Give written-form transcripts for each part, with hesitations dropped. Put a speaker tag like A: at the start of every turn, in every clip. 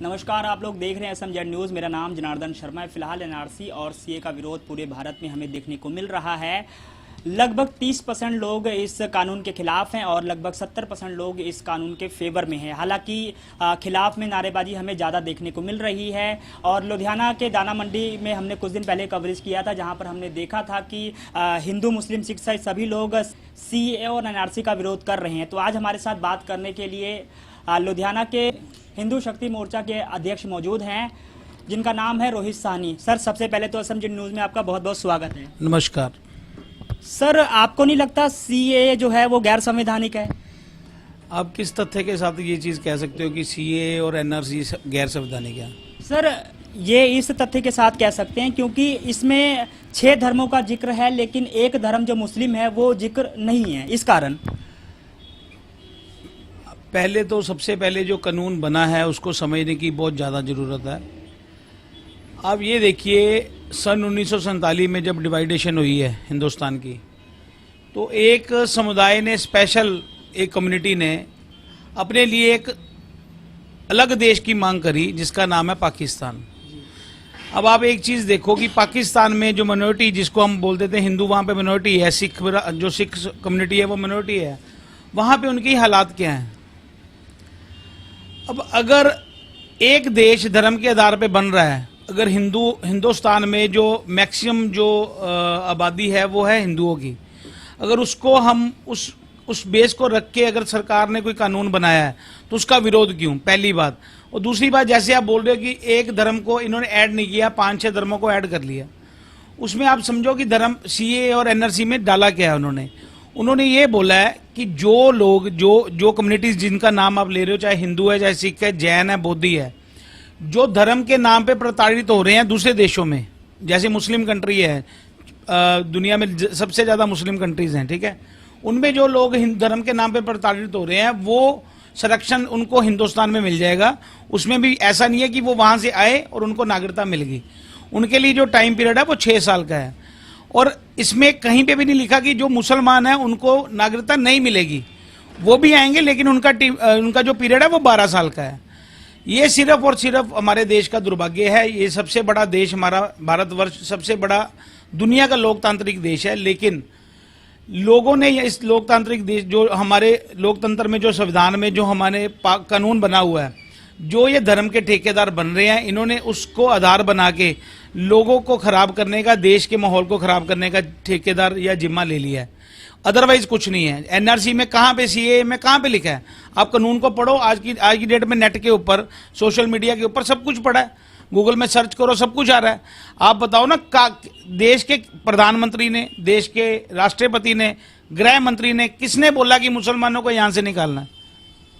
A: नमस्कार, आप लोग देख रहे हैं SMZ न्यूज़। मेरा नाम जनार्दन शर्मा है। फिलहाल एनआरसी और सीए का विरोध पूरे भारत में हमें देखने को मिल रहा है। लगभग 30% लोग इस कानून के खिलाफ हैं और लगभग 70% लोग इस कानून के फेवर में हैं। हालांकि खिलाफ में नारेबाजी हमें ज़्यादा देखने को मिल रही है। और लुधियाना के दाना मंडी में हमने कुछ दिन पहले कवरेज किया था, जहां पर हमने देखा था कि हिंदू, मुस्लिम, सिख सभी लोग सीए और एनआरसी का विरोध कर रहे हैं। तो आज हमारे साथ बात करने के लिए लुधियाना के हिंदू शक्ति मोर्चा के अध्यक्ष मौजूद हैं, जिनका नाम है रोहित साहनी। सर, सबसे पहले तो SMZ न्यूज़ में आपका बहुत बहुत स्वागत है।
B: नमस्कार
A: सर, आपको नहीं लगता सीए जो है वो गैर संवैधानिक है?
B: आप किस तथ्य के साथ ये चीज कह सकते हो कि सीए और एनआरसी गैर संवैधानिक है?
A: सर, ये इस तथ्य के साथ कह सकते हैं क्योंकि इसमें 6 धर्मों का जिक्र है, लेकिन एक धर्म जो मुस्लिम है वो जिक्र नहीं है। इस कारण
B: पहले तो सबसे पहले जो कानून बना है उसको समझने की बहुत ज़्यादा ज़रूरत है। आप ये देखिए, सन 1947 में जब डिवाइडेशन हुई है हिंदुस्तान की, तो एक समुदाय ने, स्पेशल एक कम्युनिटी ने अपने लिए एक अलग देश की मांग करी, जिसका नाम है पाकिस्तान। अब आप एक चीज़ देखो कि पाकिस्तान में जो मिनोरिटी, जिसको हम बोलते थे हिंदू, वहाँ पे मिनोरिटी है, सिख जो सिख कम्युनिटी है वो मिनोरिटी है, वहाँ पे उनकी हालात क्या हैं। अब अगर एक देश धर्म के आधार पे बन रहा है, अगर हिंदुस्तान में जो मैक्सिमम जो आबादी है वो है हिंदुओं की, अगर उसको हम उस बेस को रख के अगर सरकार ने कोई कानून बनाया है तो उसका विरोध क्यों? पहली बात। और दूसरी बात, जैसे आप बोल रहे हो कि एक धर्म को इन्होंने ऐड नहीं किया, 5-6 धर्मों को ऐड कर लिया, उसमें आप समझो कि धर्म सीए और एनआरसी में डाला क्या है उन्होंने ये बोला है कि जो लोग, जो कम्युनिटीज जिनका नाम आप ले रहे हो, चाहे हिंदू है, चाहे सिख है, जैन है, बौद्धी है, जो धर्म के नाम पे प्रताड़ित हो रहे हैं दूसरे देशों में, जैसे मुस्लिम कंट्री है, दुनिया में सबसे ज़्यादा मुस्लिम कंट्रीज हैं, ठीक है, उनमें जो लोग धर्म के नाम पे प्रताड़ित हो रहे हैं, वो संरक्षण उनको हिंदुस्तान में मिल जाएगा। उसमें भी ऐसा नहीं है कि वो वहाँ से आए और उनको नागरिकता मिलेगी। उनके लिए जो टाइम पीरियड है वो 6 साल का है। और इसमें कहीं पे भी नहीं लिखा कि जो मुसलमान है उनको नागरिकता नहीं मिलेगी, वो भी आएंगे, लेकिन उनका जो पीरियड है वो 12 साल का है। ये सिर्फ और सिर्फ हमारे देश का दुर्भाग्य है। ये सबसे बड़ा देश हमारा भारतवर्ष, सबसे बड़ा दुनिया का लोकतांत्रिक देश है, लेकिन लोगों ने इस लोकतांत्रिक देश, जो हमारे लोकतंत्र में, जो संविधान में जो हमारे कानून बना हुआ है, जो ये धर्म के ठेकेदार बन रहे हैं, इन्होंने उसको आधार बना के लोगों को खराब करने का, देश के माहौल को खराब करने का ठेकेदार या जिम्मा ले लिया है। अदरवाइज कुछ नहीं है। एनआरसी में कहाँ पे, सीए में कहाँ पे लिखा है? आप कानून को पढ़ो। आज की डेट में नेट के ऊपर, सोशल मीडिया के ऊपर सब कुछ पड़ा है, गूगल में सर्च करो, सब कुछ आ रहा है। आप बताओ ना, देश के प्रधानमंत्री ने, देश के राष्ट्रपति ने, गृह मंत्री ने, किसने बोला कि मुसलमानों को यहाँ से निकालना है?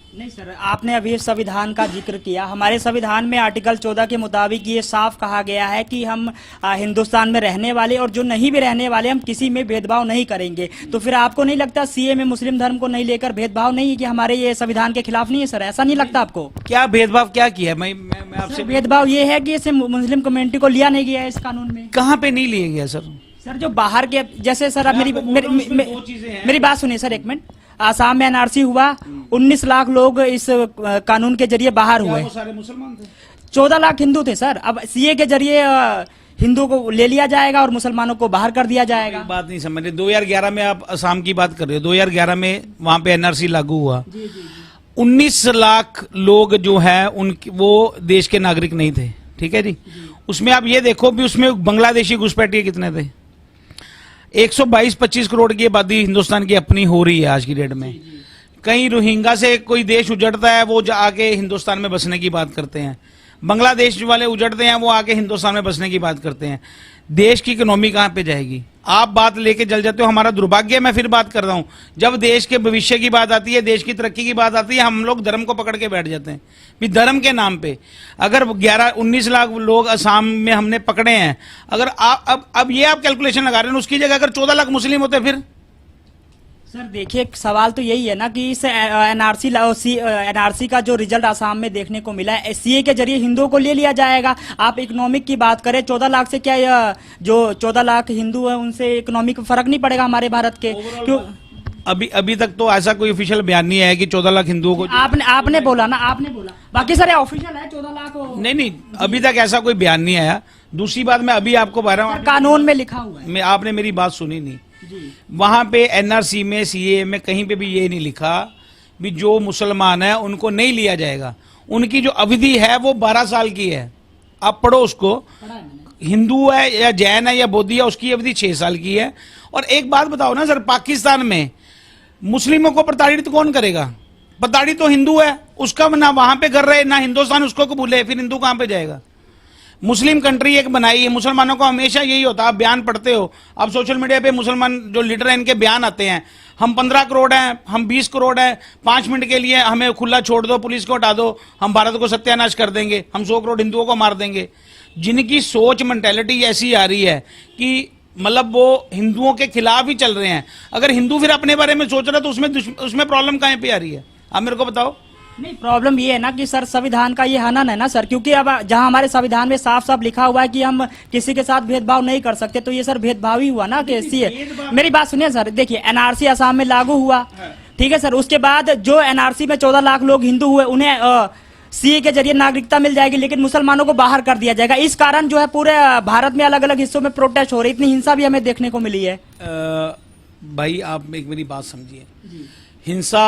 A: नहीं सर, आपने अभी संविधान का जिक्र किया। हमारे संविधान में आर्टिकल 14 के मुताबिक ये साफ कहा गया है कि हम हिंदुस्तान में रहने वाले और जो नहीं भी रहने वाले, हम किसी में भेदभाव नहीं करेंगे। तो फिर आपको नहीं लगता सीए में मुस्लिम धर्म को नहीं लेकर भेदभाव नहीं है कि हमारे ये संविधान के खिलाफ नहीं है? सर, ऐसा नहीं लगता आपको?
B: क्या भेदभाव क्या किया है? मैं आपसे,
A: भेदभाव ये है कि इसे मुस्लिम कम्युनिटी को लिया नहीं गया है इस कानून में।
B: कहाँ पे नहीं लिया गया सर?
A: सर, जो बाहर के, जैसे सर, आप मेरी बात सुनिए सर, एक मिनट। आसाम में एनआरसी हुआ, 19 लाख लोग इस कानून के जरिए बाहर हुए।
B: वो सारे मुसलमान थे?
A: 14 लाख हिंदू थे सर। अब सीए के जरिए हिंदू को ले लिया जाएगा और मुसलमानों को बाहर कर दिया जाएगा।
B: बात नहीं समझ रहे। 2011 में आप असम की बात कर रहे हो। 2011 में वहां पे एनआरसी लागू हुआ। 19 लाख लोग जो है उनकी, वो देश के नागरिक नहीं थे, ठीक है जी। उसमें आप ये देखो भी, उसमें बांग्लादेशी घुसपैठिए कितने थे? 122-25 करोड़ की आबादी हिंदुस्तान की अपनी हो रही है आज की डेट में। कहीं रोहिंग्या से कोई देश उजड़ता है, वो आके हिंदुस्तान में बसने की बात करते हैं। बांग्लादेश वाले उजड़ते हैं, वो आके हिंदुस्तान में बसने की बात करते हैं। देश की इकोनॉमी कहाँ पे जाएगी? आप बात लेके जल जाते हो। हमारा दुर्भाग्य, मैं फिर बात कर रहा हूं, जब देश के भविष्य की बात आती है, देश की तरक्की की बात आती है, हम लोग धर्म को पकड़ के बैठ जाते हैं। भी धर्म के नाम पे अगर 19 लाख लोग असम में हमने पकड़े हैं, अगर अब ये आप कैलकुलेशन लगा रहे हैं, उसकी जगह अगर 14 लाख मुस्लिम होते फिर?
A: सर देखिए, सवाल तो यही है ना कि इस एनआरसी का जो रिजल्ट आसाम में देखने को मिला है, सीए के जरिए हिंदुओं को ले लिया जाएगा। आप इकोनॉमिक की बात करें, 14 लाख से क्या जो 14 लाख हिंदू है उनसे इकोनॉमिक फर्क नहीं पड़ेगा हमारे भारत के? क्यों?
B: अभी तक तो ऐसा कोई ऑफिशियल बयान नहीं आया कि 14 लाख हिंदुओं को।
A: आपने बोला ना, आपने बोला, बाकी सर ऑफिशियल है 14 लाख
B: नहीं, अभी तक ऐसा कोई बयान नहीं आया। दूसरी बात, मैं अभी आपको बता रहा हूँ,
A: कानून में लिखा हुआ है।
B: आपने मेरी बात सुनी नहीं।
A: जी।
B: वहां पे एनआरसी में, सीए में, कहीं पे भी ये नहीं लिखा भी जो मुसलमान है उनको नहीं लिया जाएगा। उनकी जो अवधि है वो 12 साल की है। आप पढ़ो उसको।
A: पढ़ा है मैंने।
B: हिंदू है या जैन है या बौद्ध है, उसकी अवधि 6 साल की है। और एक बात बताओ ना सर, पाकिस्तान में मुस्लिमों को प्रताड़ित कौन करेगा? प्रताड़ित तो हिंदू है, उसका ना वहां पे कर रहे, ना हिंदुस्तान उसको कबूले, फिर हिंदू कहां पे जाएगा? मुस्लिम कंट्री एक बनाई है। मुसलमानों को हमेशा यही होता है, आप बयान पढ़ते हो, आप सोशल मीडिया पे मुसलमान जो लीडर हैं इनके बयान आते हैं, हम 15 करोड़ हैं, हम 20 करोड़ हैं, 5 मिनट के लिए हमें खुला छोड़ दो, पुलिस को हटा दो, हम भारत को सत्यानाश कर देंगे, हम 100 करोड़ हिंदुओं को मार देंगे। जिनकी सोच मेंटेलिटी ऐसी आ रही है कि मतलब वो हिंदुओं के खिलाफ ही चल रहे हैं। अगर हिंदू फिर अपने बारे में सोच रहा है तो उसमें प्रॉब्लम कहाँ पे आ रही है? आप मेरे को बताओ।
A: नहीं, प्रॉब्लम ये है ना कि सर संविधान का ये हनन है ना सर, क्योंकि अब जहां हमारे संविधान में साफ साफ लिखा हुआ है कि हम किसी के साथ भेदभाव नहीं कर सकते, तो ये सर भेदभाव ही हुआ ना कि मेरी बात सुनिए सर, देखिए एनआरसी असम में लागू हुआ, ठीक है सर, उसके बाद जो एनआरसी में 14 लाख लोग हिंदू हुए उन्हें सीए के जरिए नागरिकता मिल जाएगी, लेकिन मुसलमानों को बाहर कर दिया जाएगा। इस कारण जो है पूरे भारत में अलग अलग हिस्सों में प्रोटेस्ट हो रही, इतनी हिंसा भी हमें देखने को मिली है।
B: भाई आप एक मेरी बात समझिए, हिंसा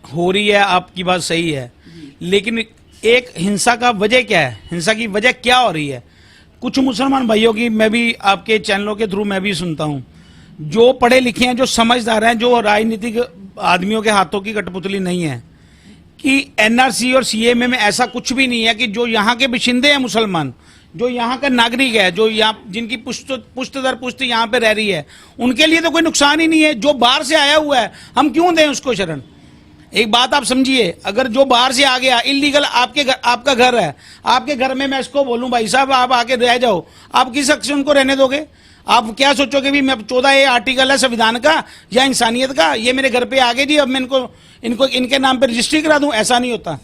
B: हो रही है, आपकी बात सही है, लेकिन एक हिंसा का वजह क्या है? हिंसा की वजह क्या हो रही है? कुछ मुसलमान भाइयों की मैं भी आपके चैनलों के थ्रू मैं भी सुनता हूं, जो पढ़े लिखे हैं, जो समझदार हैं, जो राजनीतिक आदमियों के हाथों की कठपुतली नहीं है, कि एनआरसी और सीएमए में ऐसा कुछ भी नहीं है कि जो यहाँ के बाशिंदे हैं मुसलमान, जो यहाँ का नागरिक है, जो यहाँ जिनकी पुश्त दर पुश्त यहाँ पे रह रही है, उनके लिए तो कोई नुकसान ही नहीं है। जो बाहर से आया हुआ है हम क्यों दें उसको शरण? एक बात आप समझिए, अगर जो बाहर से आ गया इलीगल आपका घर है, आपके घर में मैं इसको बोलूं भाई साहब आप आके रह जाओ, आप किस हक से उनको रहने दोगे? आप क्या सोचोगे भी मैं 14 ये आर्टिकल है संविधान का या इंसानियत का, ये मेरे घर पे आ गए जी, अब मैं इनको इनके नाम पे रजिस्ट्री करा दूं? ऐसा नहीं होता।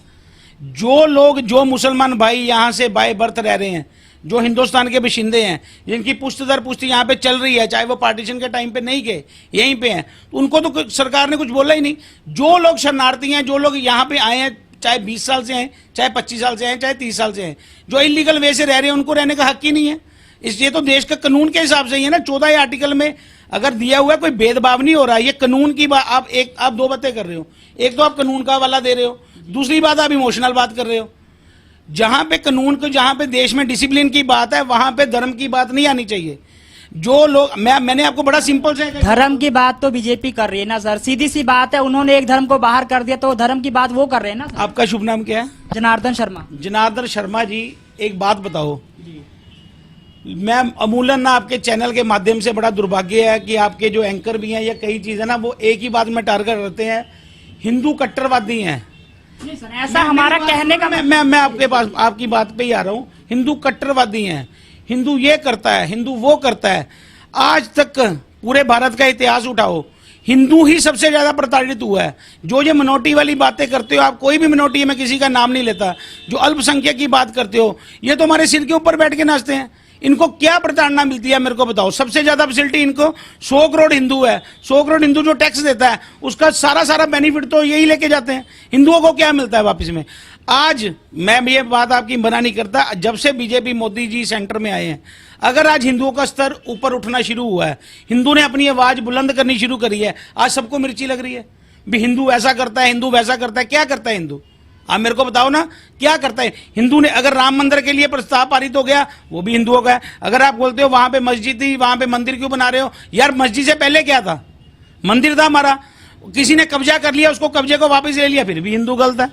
B: जो लोग, जो मुसलमान भाई यहाँ से बाय बर्थ रह रहे हैं, जो हिंदुस्तान के बाशिंदे हैं, जिनकी पुश्त दर पुश्त यहाँ पे चल रही है, चाहे वो पार्टीशन के टाइम पे नहीं गए, यहीं पे हैं, तो उनको तो सरकार ने कुछ बोला ही नहीं। जो लोग शरणार्थी हैं, जो लोग यहाँ पे आए हैं, चाहे 20 साल से हैं, चाहे 25 साल से हैं, चाहे 30 साल से हैं, जो इलीगल वे से रह रहे हैं, उनको रहने का हक ही नहीं है। इसलिए तो देश का कानून के हिसाब से ही है ना, 14 आर्टिकल में अगर दिया हुआ है, कोई भेदभाव नहीं हो रहा है। ये कानून की बात, आप दो बातें कर रहे हो, एक तो आप कानून का हवाला दे रहे हो, दूसरी बात आप इमोशनल बात कर रहे हो। जहां पे कानून को, जहां पे देश में डिसिप्लिन की बात है, वहां पे धर्म की बात नहीं आनी चाहिए। जो लोग, मैंने आपको बड़ा सिंपल से,
A: धर्म की बात तो बीजेपी कर रही है ना सर, सीधी सी बात है, उन्होंने एक धर्म को बाहर कर दिया तो धर्म की बात वो कर रहे हैं ना सर।
B: आपका शुभ नाम क्या है?
A: जनार्दन शर्मा।
B: जनार्दन शर्मा जी, एक बात बताओ, मैं अमूलन ना आपके चैनल के माध्यम से, बड़ा दुर्भाग्य है कि आपके जो एंकर भी हैं या कई चीजें ना, वो एक ही बात में टारगेट करते हैं, हिंदू कट्टरवादी हैं।
A: नहीं सर, ऐसा हमारा कहने का,
B: मैं आपके पास आपकी बात पे ही आ रहा हूं। हिंदू कट्टरवादी हैं, हिंदू ये करता है, हिंदू वो करता है। आज तक पूरे भारत का इतिहास उठाओ, हिंदू ही सबसे ज्यादा प्रताड़ित हुआ है। जो ये मिनोरिटी वाली बातें करते हो आप, कोई भी मिनोरिटी, मैं किसी का नाम नहीं लेता, जो अल्पसंख्यक की बात करते हो, ये तो हमारे सिर के ऊपर बैठ के नाचते हैं। इनको क्या प्रताड़ना मिलती है मेरे को बताओ? सबसे ज्यादा फैसिलिटी इनको, 100 करोड़ हिंदू है, 100 करोड़ हिंदू जो टैक्स देता है, उसका सारा बेनिफिट तो यही लेके जाते हैं। हिंदुओं को क्या मिलता है वापस में? आज मैं ये बात आपकी मना नहीं करता, जब से बीजेपी मोदी जी सेंटर में आए हैं, अगर आज हिंदुओं का स्तर ऊपर उठना शुरू हुआ है, हिंदू ने अपनी आवाज बुलंद करनी शुरू करी है, आज सबको मिर्ची लग रही है भी हिंदू ऐसा करता है, हिंदू वैसा करता है। क्या करता है हिंदू? आप मेरे को बताओ ना, क्या करता है हिंदू ने? अगर राम मंदिर के लिए प्रस्ताव पारित हो गया, वो भी हिंदुओं का है। अगर आप बोलते हो वहां पे मस्जिद थी, वहां पे मंदिर क्यों बना रहे हो? यार मस्जिद से पहले क्या था? मंदिर था हमारा, किसी ने कब्जा कर लिया, उसको कब्जे को वापस ले लिया, फिर भी हिंदू गलत है।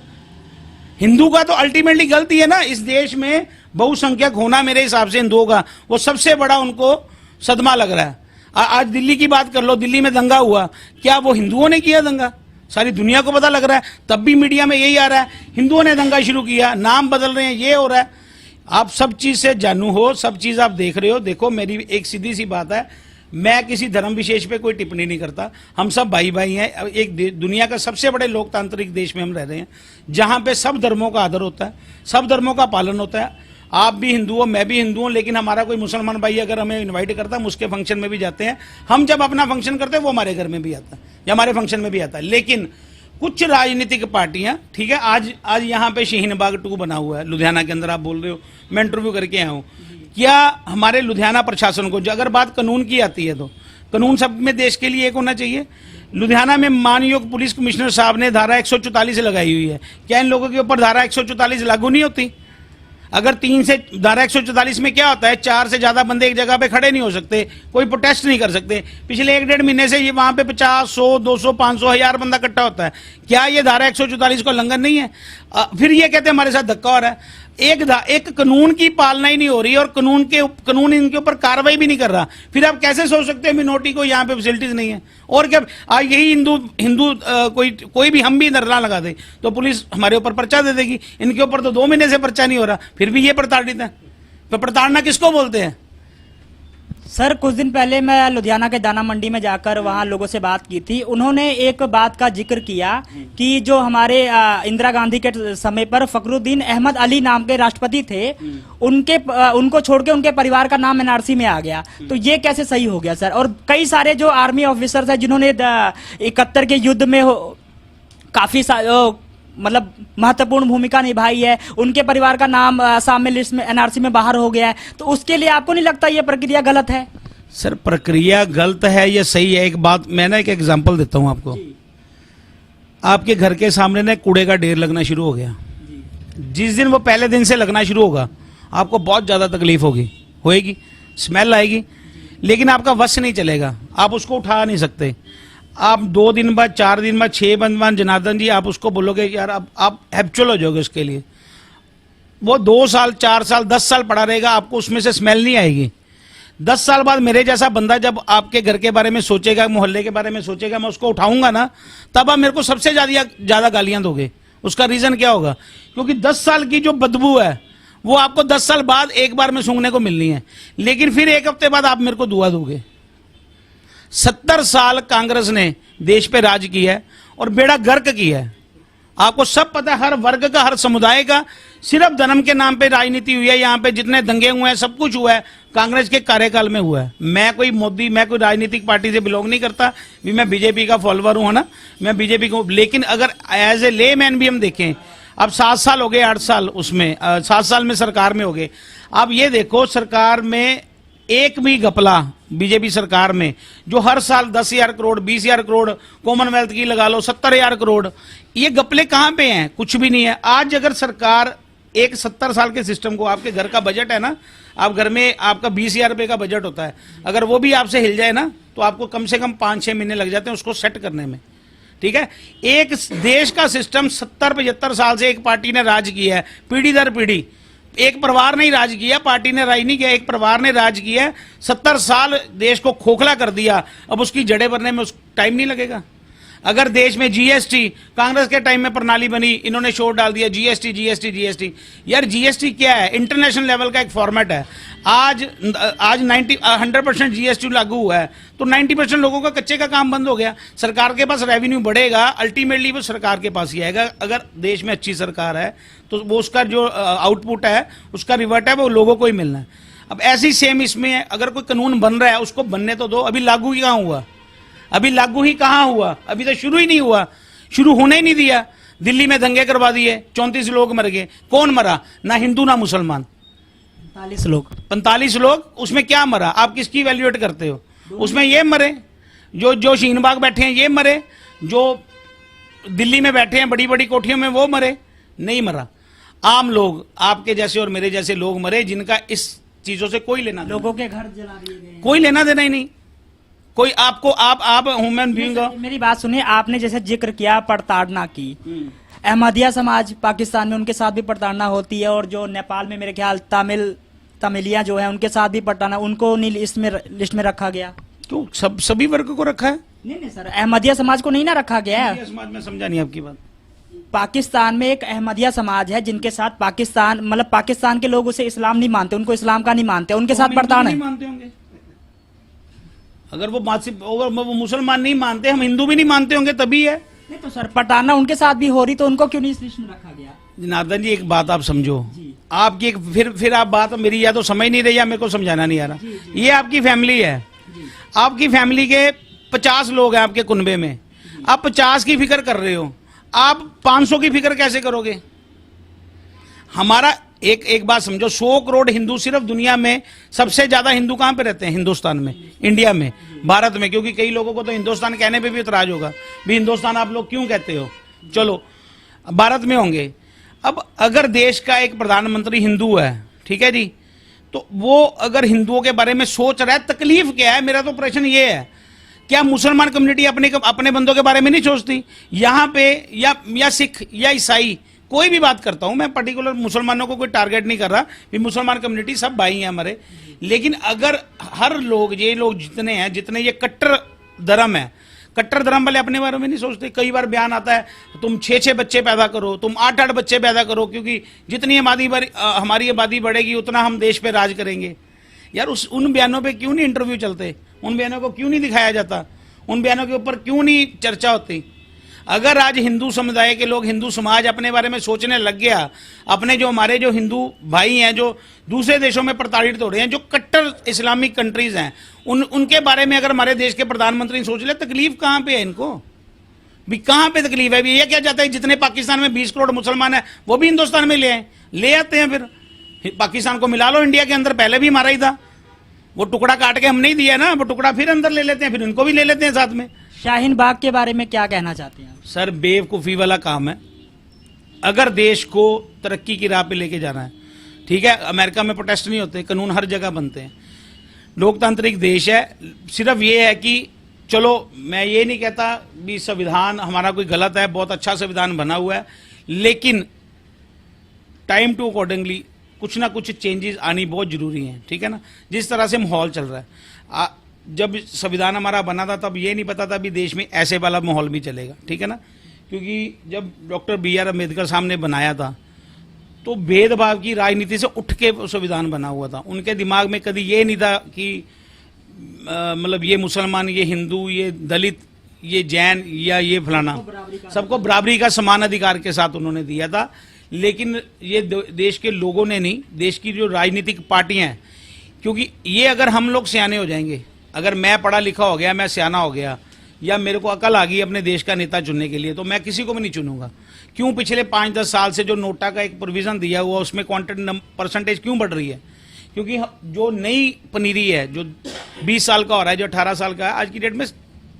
B: हिंदू का तो अल्टीमेटली गलती है ना। इस देश में बहुसंख्यक होना मेरे हिसाब से हिंदुओं का वो सबसे बड़ा उनको सदमा लग रहा है। आज दिल्ली की बात कर लो, दिल्ली में दंगा हुआ, क्या वो हिंदुओं ने किया दंगा? सारी दुनिया को पता लग रहा है, तब भी मीडिया में यही आ रहा है, हिंदुओं ने दंगा शुरू किया, नाम बदल रहे हैं, ये हो रहा है। आप सब चीज से जानू हो, सब चीज आप देख रहे हो। देखो मेरी एक सीधी सी बात है, मैं किसी धर्म विशेष पे कोई टिप्पणी नहीं करता। हम सब भाई भाई हैं। एक दुनिया का सबसे बड़े लोकतांत्रिक देश में हम रह रहे हैं, जहां पे सब धर्मों का आदर होता है, सब धर्मों का पालन होता है। आप भी हिंदू हो, मैं भी हिंदू हूं, लेकिन हमारा कोई मुसलमान भाई अगर हमें इनवाइट करता है, हम उसके फंक्शन में भी जाते हैं। हम जब अपना फंक्शन करते हैं वो हमारे घर में भी आता है या हमारे फंक्शन में भी आता है। लेकिन कुछ राजनीतिक पार्टियां, ठीक है, आज यहाँ पे शाहीन बाग 2 बना हुआ है लुधियाना के अंदर, आप बोल रहे हो, मैं इंटरव्यू करके आया हूँ। क्या हमारे लुधियाना प्रशासन को, जो अगर बात कानून की आती है तो कानून सब में देश के लिए एक होना चाहिए। लुधियाना में मानयोग पुलिस कमिश्नर साहब ने धारा 144 लगाई हुई है, क्या इन लोगों के ऊपर धारा 144 लागू नहीं होती? अगर 3 से धारा 144 में क्या होता है, 4 से ज्यादा बंदे एक जगह पे खड़े नहीं हो सकते, कोई प्रोटेस्ट नहीं कर सकते। पिछले 1-1.5 महीने से ये वहां पे 50, 100, 200, 500, 1000 बंदा इकट्ठा होता है। क्या ये धारा 144 का उल्लंघन नहीं है? फिर ये कहते हैं हमारे साथ धक्का हो रहा है। एक कानून की पालना ही नहीं हो रही और कानून इनके ऊपर कार्रवाई भी नहीं कर रहा। फिर आप कैसे सोच सकते हैं मिनोरिटी को यहाँ पे फैसिलिटीज नहीं है? और क्या आज यही हिंदू कोई भी हम भी धरना लगा दे तो पुलिस हमारे ऊपर पर्चा दे देगी। इनके ऊपर तो 2 महीने से पर्चा नहीं हो रहा, फिर भी ये प्रताड़ित है। तो प्रताड़ना किसको बोलते हैं?
A: सर, कुछ दिन पहले मैं लुधियाना के दाना मंडी में जाकर वहां लोगों से बात की थी। उन्होंने एक बात का जिक्र किया कि जो हमारे इंदिरा गांधी के समय पर फखरुद्दीन अहमद अली नाम के राष्ट्रपति थे, उनको छोड़ के उनके परिवार का नाम एनआरसी में आ गया। तो ये कैसे सही हो गया सर? और कई सारे जो आर्मी ऑफिसर्स हैं जिन्होंने 71 के युद्ध में काफी मतलब महत्वपूर्ण भूमिका निभाई है, उनके परिवार का नाम असम में लिस्ट में एनआरसी में बाहर हो गया है, तो उसके लिए आपको नहीं लगता ये प्रक्रिया गलत है?
B: सर, प्रक्रिया गलत है या सही है, एक बात मैं ना एक एग्जांपल देता हूं आपको। आपके घर के सामने ना कूड़े का ढेर लगना शुरू हो गया। जिस दिन वो पहले दिन से लगना शुरू होगा आपको बहुत ज्यादा तकलीफ होएगी, स्मेल आएगी, लेकिन आपका वश नहीं चलेगा, आप उसको उठा नहीं सकते। आप 2 दिन बाद, 4 दिन बाद, 6 दिन बाद, जनार्दन जी आप उसको बोलोगे यार आप हैप्चुअल हो जाओगे उसके लिए, वो 2 साल, 4 साल, 10 साल पड़ा रहेगा, आपको उसमें से स्मेल नहीं आएगी। 10 साल बाद मेरे जैसा बंदा जब आपके घर के बारे में सोचेगा, मोहल्ले के बारे में सोचेगा, मैं उसको उठाऊंगा ना, तब आप मेरे को सबसे ज्यादा गालियां दोगे। उसका रीजन क्या होगा? क्योंकि 10 साल की जो बदबू है वो आपको 10 साल बाद एक बार में सूंघने को मिलनी है, लेकिन फिर 1 हफ्ते बाद आप मेरे को दुआ दोगे। 70 साल कांग्रेस ने देश पे राज किया है और बेड़ा गर्क किया है। आपको सब पता है, हर वर्ग का, हर समुदाय का, सिर्फ धर्म के नाम पे राजनीति हुई है। यहाँ पे जितने दंगे हुए हैं, सब कुछ हुआ है कांग्रेस के कार्यकाल में हुआ है। मैं कोई राजनीतिक पार्टी से बिलोंग नहीं करता, भी मैं बीजेपी का फॉलोअर हूं ना, मैं बीजेपी को, लेकिन अगर एज ए ले मैन भी हम देखें, अब 7 साल हो गए, 8 साल उसमें 7 साल में सरकार में हो गए। अब ये देखो, सरकार में एक भी घपला बीजेपी सरकार में, जो हर साल 10,000 करोड़, 20,000 करोड़ कॉमनवेल्थ की लगा लो, 70,000 करोड़, ये घपले कहां पे हैं? कुछ भी नहीं है। आज अगर सरकार एक 70 साल के सिस्टम को, आपके घर का बजट है ना, आप घर में आपका 20,000 रुपए का बजट होता है, अगर वो भी आपसे हिल जाए ना तो आपको कम से कम 5-6 महीने लग जाते हैं उसको सेट करने में। ठीक है, एक देश का सिस्टम 70-75 साल से एक पार्टी ने राज किया है, पीढ़ी दर पीढ़ी। एक परिवार ने राज किया, पार्टी ने राज नहीं किया, एक परिवार ने राज किया। 70 साल देश को खोखला कर दिया, अब उसकी जड़ें भरने में टाइम नहीं लगेगा। अगर देश में जीएसटी, कांग्रेस के टाइम में प्रणाली बनी, इन्होंने शोर डाल दिया जीएसटी जीएसटी जीएसटी। यार जीएसटी क्या है? इंटरनेशनल लेवल का एक फॉर्मेट है। आज 100% जीएसटी लागू हुआ है तो 90% लोगों का कच्चे का काम बंद हो गया। सरकार के पास रेवेन्यू बढ़ेगा, अल्टीमेटली वो सरकार के पास ही आएगा। अगर देश में अच्छी सरकार है तो वो उसका जो आउटपुट है, उसका रिवर्ट है, वो लोगों को ही मिलना है। अब ऐसी सेम इसमें अगर कोई कानून बन रहा है उसको बनने तो दो। अभी लागू ही कहाँ हुआ? अभी लागू ही कहाँ हुआ? अभी तो शुरू ही नहीं हुआ, शुरू होने ही नहीं दिया। दिल्ली में दंगे करवा दिए, 34 लोग मर गए। कौन मरा? ना हिंदू ना मुसलमान, 45 लोग। उसमें क्या मरा? आप किसकी वैल्यूएट करते हो? उसमें ये मरे जो शाहीन बाग बैठे हैं, ये मरे, जो दिल्ली में बैठे हैं बड़ी बड़ी कोठियों में, वो मरे? नहीं मरा। आम लोग, आपके जैसे और मेरे जैसे लोग मरे, जिनका इस चीजों से कोई लेना,
A: लोगों के घर जला दिए गए,
B: कोई लेना देना ही नहीं। कोई आपको आप ह्यूमन बीइंग हो।
A: मेरी बात सुनिए, आपने जैसे जिक्र किया प्रताड़ना की, अहमदिया समाज पाकिस्तान में, उनके साथ भी प्रताड़ना होती है, और जो नेपाल में मेरे ख्याल तमिलिया जो है उनके साथ भी प्रताड़ना, उनको नहीं लिस्ट में रखा गया।
B: तो सभी वर्ग को रखा है?
A: नहीं सर, अहमदिया समाज को नहीं ना रखा गया है।
B: समाज में समझा नहीं आपकी बात।
A: पाकिस्तान में एक अहमदिया समाज है जिनके साथ पाकिस्तान, मतलब पाकिस्तान के लोग उसे इस्लाम नहीं मानते, उनको इस्लाम का नहीं मानते, उनके साथ प्रताड़ना है।
B: मानते होंगे अगर वो मुसलमान नहीं मानते, हम हिंदू भी नहीं मानते होंगे, तभी है।
A: नहीं तो सर, प्रताड़ना उनके साथ भी हो रही, तो उनको क्यों नहीं इस लिस्ट में रखा गया?
B: जनार्दन जी, एक बात आप समझो, आपकी एक फिर आप बात मेरी या तो समझ नहीं रही या मेरे को समझाना नहीं आ रहा। ये आपकी फैमिली है, आपकी फैमिली के 50 लोग हैं आपके कुनबे में, आप 50 की फिक्र कर रहे हो, आप 500 की फिक्र कैसे करोगे? हमारा एक बात समझो, 100 करोड़ हिंदू सिर्फ दुनिया में सबसे ज्यादा हिंदू कहां पे रहते हैं? हिंदुस्तान में, इंडिया में, भारत में। क्योंकि कई लोगों को तो हिंदुस्तान कहने पे भी इतराज होगा, भी हिंदुस्तान आप लोग क्यों कहते हो? चलो, भारत में होंगे। अब अगर देश का एक प्रधानमंत्री हिंदू है, ठीक है जी, तो वो अगर हिंदुओं के बारे में सोच रहा है, तकलीफ क्या है? मेरा तो प्रश्न ये है, क्या मुसलमान कम्युनिटी अपने बंदों के बारे में नहीं सोचती? यहां पे या सिख या ईसाई, कोई भी बात करता हूं मैं, पर्टिकुलर मुसलमानों को कोई टारगेट नहीं कर रहा, भी मुसलमान कम्युनिटी सब भाई हैं हमारे। लेकिन अगर हर लोग, ये लोग जितने हैं, जितने ये कट्टर धर्म है, कट्टर धर्म वाले अपने बारे में नहीं सोचते। कई बार बयान आता है, तुम 6-6 बच्चे पैदा करो, तुम 8-8 बच्चे पैदा करो, क्योंकि जितनी हमारी आबादी बढ़ेगी उतना हम देश पे राज करेंगे। यार उन बयानों पे क्यों नहीं इंटरव्यू चलते? उन बयानों को क्यों नहीं दिखाया जाता? उन बयानों के ऊपर क्यों नहीं चर्चा होती? अगर आज हिंदू समुदाय के लोग, हिंदू समाज अपने बारे में सोचने लग गया, अपने जो हमारे जो हिंदू भाई हैं जो दूसरे देशों में प्रताड़ित हो रहे हैं, जो कट्टर इस्लामिक कंट्रीज हैं, उनके बारे में अगर हमारे देश के प्रधानमंत्री सोच ले, तकलीफ कहां पे है इनको? भी कहां पे तकलीफ है? भी ये क्या चाहता है, जितने पाकिस्तान में 20 करोड़ मुसलमान है वो भी हिंदुस्तान में ले आते हैं। फिर पाकिस्तान को मिला लो इंडिया के अंदर, पहले भी हमारा ही था। वो टुकड़ा काट के हम नहीं दिया ना, वो टुकड़ा फिर अंदर ले लेते हैं, फिर इनको भी ले लेते हैं साथ में।
A: शाहीन बाग के बारे में क्या कहना चाहते हैं?
B: सर, बेवकूफ़ी वाला काम है। अगर देश को तरक्की की राह पे लेके जाना है, ठीक है, अमेरिका में प्रोटेस्ट नहीं होते, कानून हर जगह बनते हैं, लोकतांत्रिक देश है। सिर्फ ये है कि चलो, मैं ये नहीं कहता भी संविधान हमारा कोई गलत है, बहुत अच्छा संविधान बना हुआ है, लेकिन टाइम टू अकॉर्डिंगली कुछ ना कुछ चेंजेस आनी बहुत जरूरी है, ठीक है ना। जिस तरह से माहौल चल रहा है, जब संविधान हमारा बना था तब ये नहीं पता था भी देश में ऐसे वाला माहौल भी चलेगा, ठीक है ना। क्योंकि जब डॉक्टर BR अम्बेडकर साहब ने बनाया था तो भेदभाव की राजनीति से उठ के संविधान बना हुआ था। उनके दिमाग में कभी ये नहीं था कि मतलब ये मुसलमान, ये हिंदू, ये दलित, ये जैन या ये फलाना, सबको बराबरी का समान अधिकार के साथ उन्होंने दिया था। लेकिन ये देश के लोगों ने नहीं, देश की जो राजनीतिक पार्टियां हैं, क्योंकि ये अगर हम लोग सियाने हो जाएंगे, अगर मैं पढ़ा लिखा हो गया, मैं सियाना हो गया, या मेरे को अकल आ गई अपने देश का नेता चुनने के लिए, तो मैं किसी को भी नहीं चुनूंगा। क्यों? पिछले 5-10 साल से जो नोटा का एक प्रोविजन दिया हुआ, उसमें क्वांटिटी परसेंटेज क्यों बढ़ रही है? क्योंकि जो नई पनीरी है, जो 20 साल का हो रहा है, जो 18 साल का है, आज की डेट में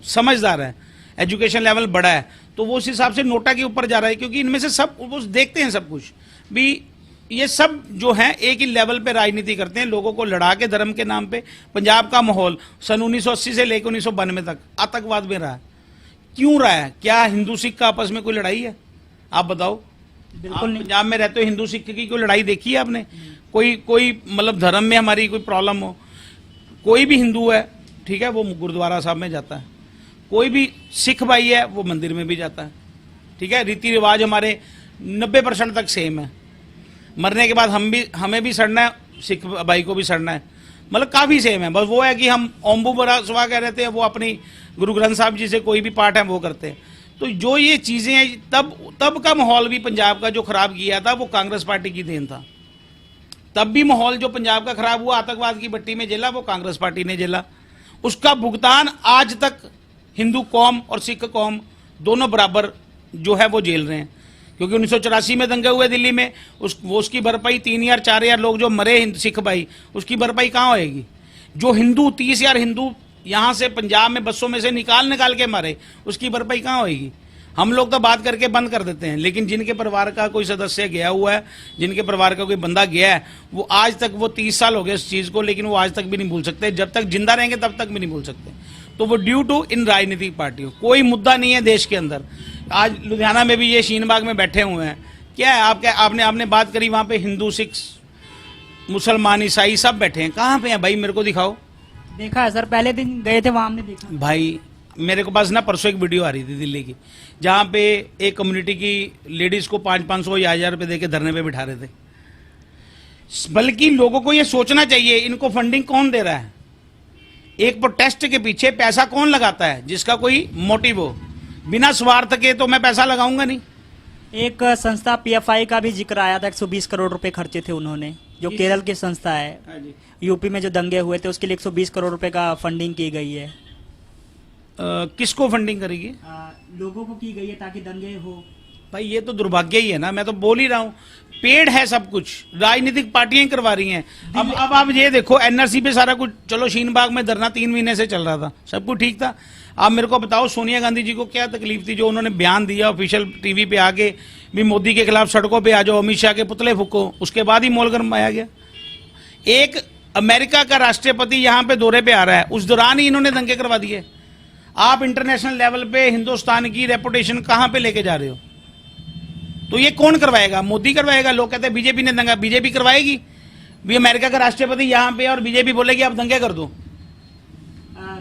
B: समझदार है, एजुकेशन लेवल बड़ा है, तो वो उस हिसाब से नोटा के ऊपर जा रहा है। क्योंकि इनमें से सब वो देखते हैं सब कुछ भी, ये सब जो है एक ही लेवल पे राजनीति करते हैं, लोगों को लड़ा के धर्म के नाम पे। पंजाब का माहौल सन 1980 से लेकर 1992 तक आतंकवाद में रहा है। क्यों रहा है? क्या हिंदू सिख का आपस में कोई लड़ाई है? आप बताओ। बिल्कुल नहीं। पंजाब में रहते हो, हिंदू सिख की कोई लड़ाई देखी है आपने? कोई मतलब धर्म में हमारी कोई प्रॉब्लम हो? कोई भी हिंदू है, ठीक है, वो गुरुद्वारा साहब में जाता है, कोई भी सिख भाई है वो मंदिर में भी जाता है, ठीक है। रीति रिवाज हमारे 90% तक सेम है। मरने के बाद हमें भी सड़ना है, सिख भाई को भी सड़ना है, मतलब काफी सेम है। बस वो है कि हम ओम्बू बरा सुबह कह रहते हैं, वो अपनी गुरु ग्रंथ साहब जी से कोई भी पाठ है वो करते हैं। तो जो ये चीजें हैं, तब का माहौल भी पंजाब का जो खराब किया था वो कांग्रेस पार्टी की देन था। तब भी माहौल जो पंजाब का खराब हुआ, आतंकवाद की भट्टी में जला, वो कांग्रेस पार्टी ने जला। उसका भुगतान आज तक हिंदू कौम और सिख कौम दोनों बराबर जो है वो झेल रहे हैं। क्योंकि 1984 में दंगे हुए दिल्ली में, उसकी भरपाई 3,000-4,000 लोग जो मरे सिख भाई, उसकी भरपाई कहाँ होएगी? जो हिंदू 30,000 हिंदू यहाँ से पंजाब में बसों में से निकाल के मारे, उसकी भरपाई कहाँ होएगी? हम लोग तो बात करके बंद कर देते हैं, लेकिन जिनके परिवार का कोई सदस्य गया हुआ है, जिनके परिवार का कोई बंदा गया है, वो आज तक, वो 30 साल हो गए इस चीज को, लेकिन वो आज तक भी नहीं भूल सकते। जब तक जिंदा रहेंगे तब तक भी नहीं भूल सकते। तो वो ड्यू टू इन राजनीतिक पार्टियों, कोई मुद्दा नहीं है देश के अंदर। आज लुधियाना में भी ये शीन बाग में बैठे हुए हैं, क्या है आपने बात करी, वहां पे हिंदू, सिख, मुसलमान, ईसाई सब बैठे हैं। कहाँ पे हैं भाई? मेरे को दिखाओ।
A: देखा है सर, पहले दिन गए थे वहां, हमने देखा।
B: भाई मेरे को पास ना परसों एक वीडियो आ रही थी दिल्ली की, जहां पे एक कम्युनिटी की लेडीज को 500-500 या 1,000 रुपए देके धरने पे बिठा रहे थे। बल्कि लोगों को ये सोचना चाहिए, इनको फंडिंग कौन दे रहा है? एक प्रोटेस्ट के पीछे पैसा कौन लगाता है? जिसका कोई मोटिव हो, बिना स्वार्थ के तो मैं पैसा लगाऊंगा नहीं।
A: एक संस्था पीएफआई का भी जिक्र आया था, 120 करोड़ रुपए खर्चे थे उन्होंने, जो केरल की संस्था है। यूपी में जो दंगे हुए थे उसके लिए 120 करोड़ रुपए का फंडिंग की गई है।
B: किसको फंडिंग करेगी?
A: लोगों को की गई है ताकि दंगे हो।
B: भाई ये तो दुर्भाग्य ही है ना, मैं तो बोल ही रहा हूँ, पेड़ है सब कुछ, राजनीतिक पार्टियां ही करवा रही हैं। अब आप ये देखो, एनआरसी पे सारा कुछ, चलो शीन बाग में धरना 3 महीने से चल रहा था, सब कुछ ठीक था। आप मेरे को बताओ सोनिया गांधी जी को क्या तकलीफ थी, जो उन्होंने बयान दिया ऑफिशियल टीवी पे आके भी मोदी के खिलाफ सड़कों पे आ जाओ, अमित शाह के पुतले फूको, उसके बाद ही मॉल गरमाया गया। एक अमेरिका का राष्ट्रपति यहाँ पे दौरे पे आ रहा है, उस दौरान ही इन्होंने दंगे करवा दिए। आप इंटरनेशनल लेवल पे हिंदुस्तान की रेपुटेशन कहाँ पे लेके जा रहे हो? तो ये कौन करवाएगा? मोदी करवाएगा। लोग कहते हैं बीजेपी ने दंगा, बीजेपी करवाएगी भी? अमेरिका का राष्ट्रपति यहाँ पे और बीजेपी बोलेगी आप दंगे कर दो।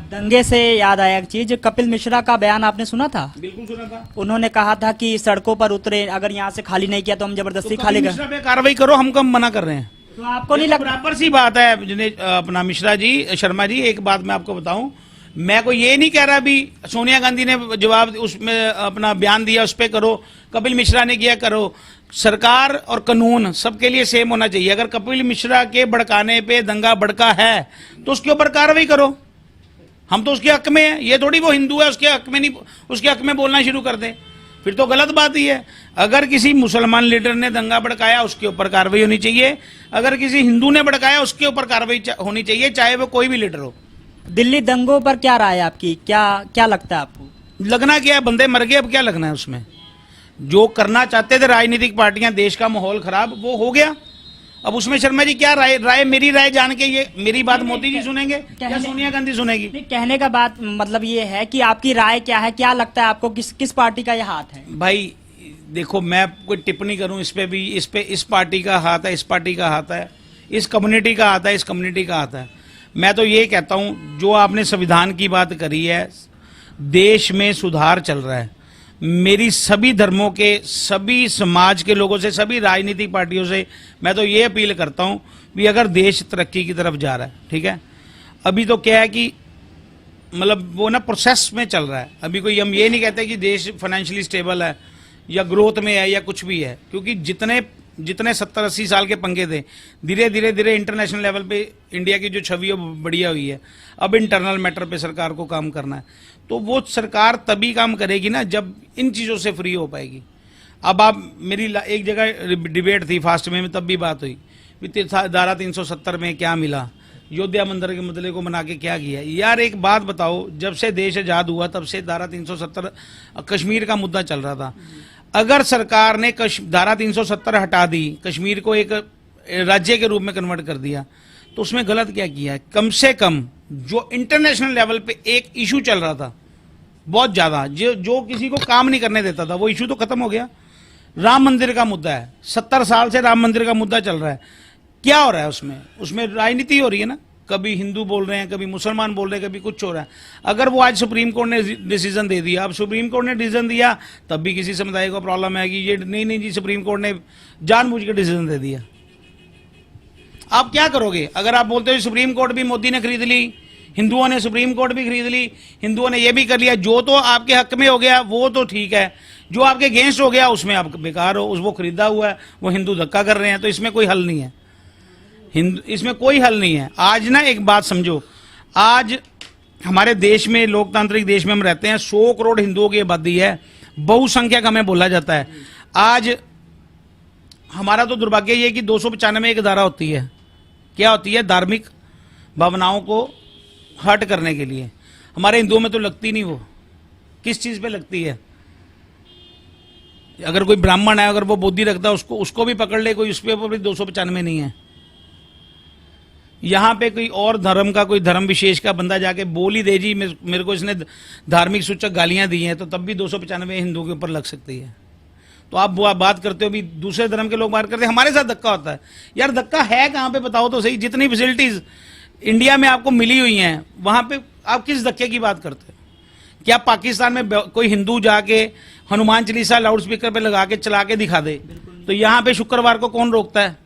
A: दंगे से याद आया एक चीज, कपिल मिश्रा का बयान आपने सुना था?
B: बिल्कुल सुना था।
A: उन्होंने कहा था कि सड़कों पर उतरे, अगर यहाँ से खाली नहीं किया तो हम जबरदस्ती खाली कर।
B: मिश्रा पे कार्रवाई करो, हम कम मना कर रहे हैं।
A: तो आपको नहीं लगता?
B: बराबर सी बात है अपना मिश्रा जी, शर्मा जी, एक बात मैं आपको बताऊं, मैं को ये नहीं कह रहा भी सोनिया गांधी ने जवाब उसमें अपना बयान दिया उस पर करो, कपिल मिश्रा ने किया करो। सरकार और कानून सबके लिए सेम होना चाहिए। अगर कपिल मिश्रा के भड़काने पे दंगा भड़का है तो उसके ऊपर कार्रवाई करो, हम तो उसके हक में है। ये थोड़ी वो हिंदू है उसके हक में नहीं, उसके हक में बोलना शुरू कर दें, फिर तो गलत बात ही है। अगर किसी मुसलमान लीडर ने दंगा भड़काया उसके ऊपर कार्रवाई होनी चाहिए, अगर किसी हिंदू ने भड़काया उसके ऊपर कार्रवाई होनी चाहिए, चाहे वो कोई भी लीडर हो।
A: दिल्ली दंगों पर क्या राय है आपकी? क्या लगता है आपको?
B: लगना क्या है, बंदे मर गए, अब क्या लगना है उसमें? जो करना चाहते थे राजनीतिक पार्टियां, देश का माहौल खराब, वो हो गया। अब उसमें शर्मा जी क्या राय मेरी राय जान के ये मेरी बात मोदी जी सुनेंगे या सोनिया गांधी सुनेगी?
A: कहने का बात मतलब ये है कि आपकी राय क्या है, क्या लगता है आपको, किस पार्टी का ये हाथ है?
B: भाई देखो, मैं कोई टिप्पणी करूं इस पे भी, इस पार्टी का हाथ है, इस पार्टी का हाथ है, इस कम्युनिटी का हाथ है, इस कम्युनिटी का हाथ है। मैं तो ये कहता हूं, जो आपने संविधान की बात करी है, देश में सुधार चल रहा है। मेरी सभी धर्मों के, सभी समाज के लोगों से, सभी राजनीतिक पार्टियों से मैं तो ये अपील करता हूं कि अगर देश तरक्की की तरफ जा रहा है, ठीक है, अभी तो क्या है कि मतलब वो ना प्रोसेस में चल रहा है। अभी कोई हम ये नहीं कहते कि देश फाइनेंशियली स्टेबल है या ग्रोथ में है या कुछ भी है, क्योंकि जितने 70-80 साल के पंगे थे, धीरे धीरे इंटरनेशनल लेवल पे इंडिया की जो छवि है बढ़िया हुई है। अब इंटरनल मैटर पे सरकार को काम करना है, तो वो सरकार तभी काम करेगी ना जब इन चीज़ों से फ्री हो पाएगी। अब आप मेरी एक जगह डिबेट थी फास्ट में तब भी बात हुई, धारा 370 में क्या मिला, अयोध्या मंदिर के मसले को मना के क्या किया। यार एक बात बताओ, जब से देश आज़ाद हुआ तब से धारा 370 कश्मीर का मुद्दा चल रहा था। अगर सरकार ने धारा 370 हटा दी, कश्मीर को एक राज्य के रूप में कन्वर्ट कर दिया, तो उसमें गलत क्या किया है? कम से कम जो इंटरनेशनल लेवल पे एक इशू चल रहा था बहुत ज्यादा, जो किसी को काम नहीं करने देता था, वो इशू तो खत्म हो गया। राम मंदिर का मुद्दा है, 70 साल से राम मंदिर का मुद्दा चल रहा है। क्या हो रहा है उसमें राजनीति हो रही है ना, कभी हिंदू बोल रहे हैं, कभी मुसलमान बोल रहे हैं, कभी कुछ हो रहा है। अगर वो आज सुप्रीम कोर्ट ने डिसीजन दे दिया, अब सुप्रीम कोर्ट ने डिसीजन दिया तब भी किसी समुदाय को प्रॉब्लम है कि ये नहीं जी सुप्रीम कोर्ट ने जानबूझ के डिसीजन दे दिया। आप क्या करोगे? अगर आप बोलते हो सुप्रीम कोर्ट भी मोदी ने खरीद ली, हिंदुओं ने सुप्रीम कोर्ट भी खरीद ली, हिंदुओं ने ये भी कर लिया, जो तो आपके हक में हो गया वो तो ठीक है, जो आपके अगेंस्ट हो गया उसमें आप बेकार हो, वो खरीदा हुआ है, वो हिंदू धक्का कर रहे हैं, तो इसमें कोई हल नहीं है। इसमें कोई हल नहीं है। आज ना एक बात समझो, आज हमारे देश में, लोकतांत्रिक देश में हम रहते हैं, 100 करोड़ हिंदुओं की आबादी है, बहुसंख्यक हमें बोला जाता है। आज हमारा तो दुर्भाग्य ये है कि 295 एक धारा होती है, क्या होती है? धार्मिक भावनाओं को हर्ट करने के लिए। हमारे हिंदुओं में तो लगती नहीं, वो किस चीज पे लगती है? अगर कोई ब्राह्मण है, अगर वो बुद्धि रखता है, उसको भी पकड़ ले कोई, उस पर भी 295 नहीं है। यहाँ पे कोई और धर्म का, कोई धर्म विशेष का बंदा जाके बोल ही दे जी मेरे को इसने धार्मिक सूचक गालियां दी हैं, तो तब भी 295 हिंदुओं के ऊपर लग सकती है। तो आप बात करते हो भी दूसरे धर्म के लोग बात करते हैं, हमारे साथ धक्का होता है। यार धक्का है कहाँ पे बताओ तो सही? जितनी फैसिलिटीज इंडिया में आपको मिली हुई हैं, वहां पे आप किस धक्के की बात करते हो? क्या पाकिस्तान में कोई हिंदू जाके हनुमान चालीसा लाउड स्पीकर पे लगा के चला के दिखा दे, तो यहाँ पे शुक्रवार को कौन रोकता है?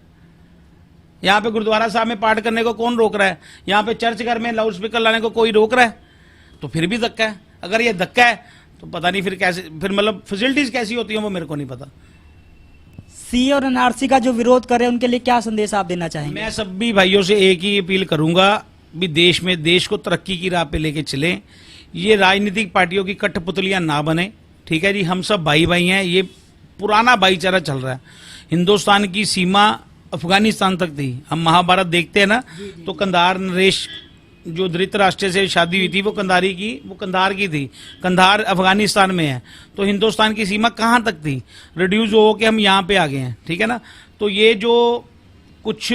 B: यहाँ पे गुरुद्वारा साहब में पाठ करने को कौन रोक रहा है? यहाँ पे चर्च घर में लाउड स्पीकर लाने को कोई रोक रहा है? तो फिर भी धक्का है। अगर ये धक्का है तो पता नहीं फिर कैसे, फिर मतलब फैसिलिटीज कैसी होती हैं वो मेरे को नहीं पता।
A: सी और एनआरसी का जो विरोध कर रहे हैं उनके लिए क्या संदेश आप देना चाहेंगे?
B: मैं सभी भाइयों से एक ही अपील करूंगा भी देश को तरक्की की राह पे लेके चलें। ये राजनीतिक पार्टियों की कठपुतलियां ना बने, ठीक है जी। हम सब भाई भाई हैं, ये पुराना भाईचारा चल रहा है। हिंदुस्तान की सीमा अफगानिस्तान तक थी। हम महाभारत देखते हैं ना, तो कंधार नरेश जो धृतराष्ट्र से शादी हुई थी वो कंधार की थी। कंधार अफगानिस्तान में है, तो हिंदुस्तान की सीमा कहाँ तक थी? रिड्यूस हो के हम यहाँ पे आ गए हैं, ठीक है ना। तो ये जो कुछ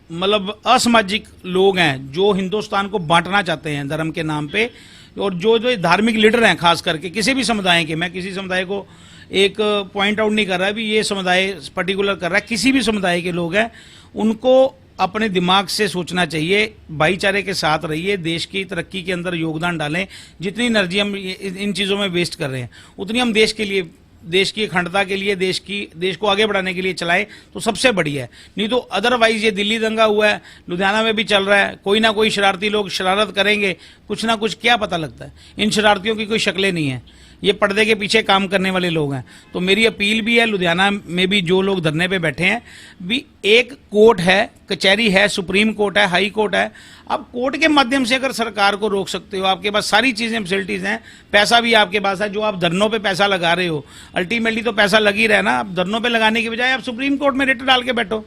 B: मतलब असामाजिक लोग हैं जो हिंदुस्तान को बांटना चाहते हैं धर्म के नाम पे, और जो जो धार्मिक लीडर हैं खास करके किसी भी समुदाय के, मैं किसी समुदाय को एक पॉइंट आउट नहीं कर रहा है भी ये समुदाय पर्टिकुलर कर रहा है, किसी भी समुदाय के लोग हैं, उनको अपने दिमाग से सोचना चाहिए। भाईचारे के साथ रहिए, देश की तरक्की के अंदर योगदान डालें। जितनी एनर्जी हम इन चीज़ों में वेस्ट कर रहे हैं उतनी हम देश के लिए, देश की अखंडता के लिए, देश को आगे बढ़ाने के लिए चलाएं तो सबसे बढ़िया है। नहीं तो अदरवाइज ये दिल्ली दंगा हुआ है, लुधियाना में भी चल रहा है, कोई ना कोई शरारती लोग शरारत करेंगे, कुछ ना कुछ क्या पता लगता है। इन शरारतियों की कोई शक्लें नहीं है, ये पर्दे के पीछे काम करने वाले लोग हैं। तो मेरी अपील भी है, लुधियाना में भी जो लोग धरने पे बैठे हैं भी, एक कोर्ट है, कचहरी है, सुप्रीम कोर्ट है, हाई कोर्ट है। अब कोर्ट के माध्यम से अगर सरकार को रोक सकते हो, आपके पास सारी चीजें फैसिलिटीज हैं, पैसा भी आपके पास है, जो आप धरनों पे पैसा लगा रहे हो, अल्टीमेटली तो पैसा लग ही रहा है ना। आप धरनों पे लगाने की बजाय आप सुप्रीम कोर्ट में रिट डाल के बैठो,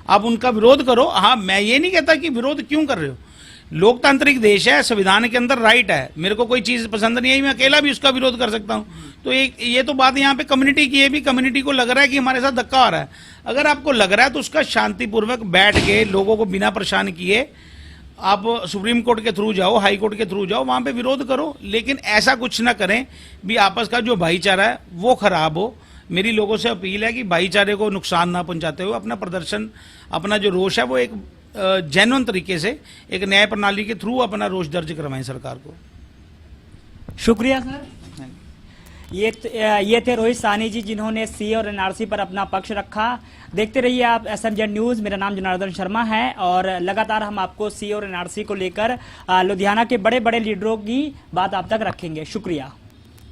B: आप उनका विरोध करो। हाँ, मैं ये नहीं कहता कि विरोध क्यों कर रहे हो, लोकतांत्रिक देश है, संविधान के अंदर राइट है। मेरे को कोई चीज पसंद नहीं आई, मैं अकेला भी उसका विरोध कर सकता हूं। तो एक ये तो बात यहाँ पे कम्युनिटी की है भी, कम्युनिटी को लग रहा है कि हमारे साथ धक्का हो रहा है। अगर आपको लग रहा है तो उसका शांतिपूर्वक बैठ के, लोगों को बिना परेशान किए, आप सुप्रीम कोर्ट के थ्रू जाओ, हाई कोर्ट के थ्रू जाओ, वहां पे विरोध करो। लेकिन ऐसा कुछ ना करें भी आपस का जो भाईचारा है वो खराब हो। मेरी लोगों से अपील है कि भाईचारे को नुकसान ना पहुंचाते हुए अपना प्रदर्शन, अपना जो रोष है वो एक जेन्युइन तरीके से एक न्याय प्रणाली के थ्रू अपना रोष दर्ज करवाएं सरकार को।
A: शुक्रिया सर। ये थे रोहित साहनी जी, जिन्होंने सी और एनआरसी पर अपना पक्ष रखा। देखते रहिए आप SMZ न्यूज़। मेरा नाम जनार्दन शर्मा है और लगातार हम आपको सी और एनआरसी को लेकर लुधियाना के बड़े बड़े लीडरों की बात आप तक रखेंगे। शुक्रिया।